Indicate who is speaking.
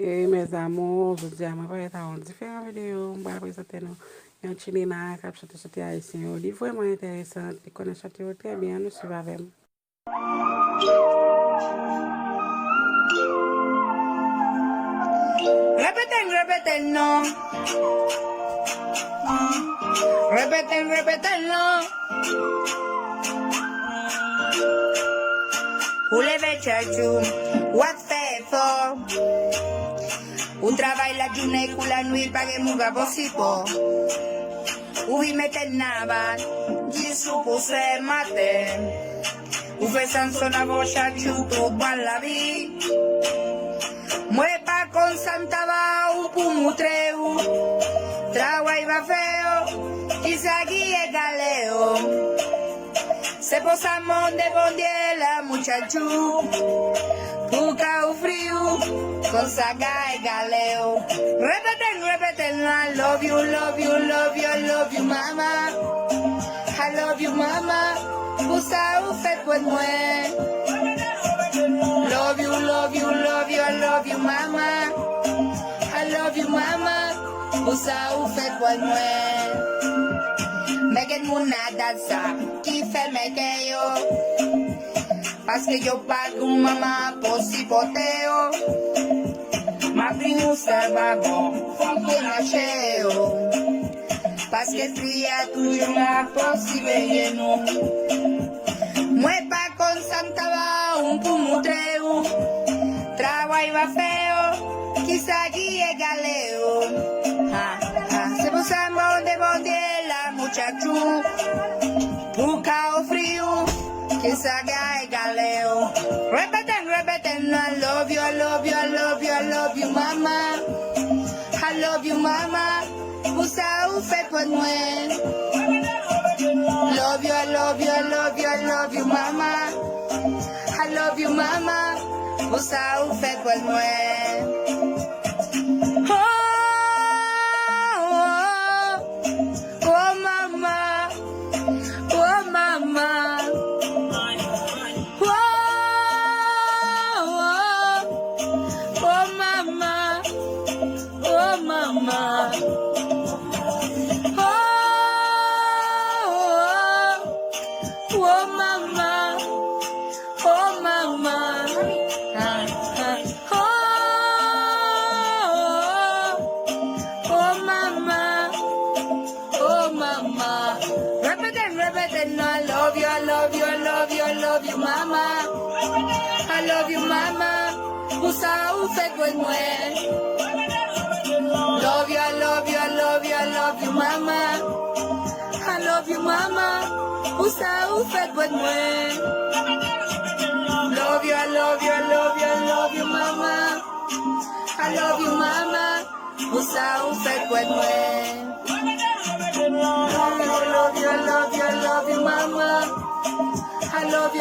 Speaker 1: E mes amor, jodi a mwen pa eta an diferan video, mwen ba prezante nou yon chilina kap chate haisyen yo. Li vweman interesant, li konen chate yo tre bien, nou suiv avem.
Speaker 2: Repeten, no. Repeten, no. Ou leve chachou, what fait for? Ou travail la journée ou la nuit, pas que mouga possible. Ou vi meten nabat, disou pour se matin. Ou fait sans son avo chachou tout ban la vie. Moi pas consantaba ou pour moutrer ou. Travail va feo, qui s'agui et galeo. Se posamos de bondiela, muchacho, busca o frío, con saga y galeo. Repeten, I love you, love you, love you, I love you, mama. I love you, mama. Busca o fet pues mue. Love you, love you, love you, I love you, mama. I love you, mama. Busca o fet pues mue. Megen moun a dansa, ki fe meke yo. Paske yo pago mama posipoteo. Ma prin ou servabo, fonke na cheo. Paske fria toujou la posibe yenou. Mwen pa consantaba un pou moutreu. Travay va feo, ki sagi e galeo. Se posamos de bondiela, muchacho, busca o frío, que saga y galeo. Repeten, I love you, I love you, I love you, I love you, mama. I love you, mama. Busca o fe pues muen. Love you, I love you, I love you, I love you, mama. I love you, mama. Busca o fe pues muen. Mama, oh mama, oh mama, oh mama, oh mama. Repeten, I love you, I love you, I love you, I love you, mama. I love you, mama. Usa un fe pues mue. Love you, I love you, I love you, I love you, mama. I love you, mama. Usa o fet pues muen. Love you, I love you, I love you, I love you, mama. I love you, mama. Usa o fet pues muen. Love you, I love you, I love you, I love you, mama. I love you.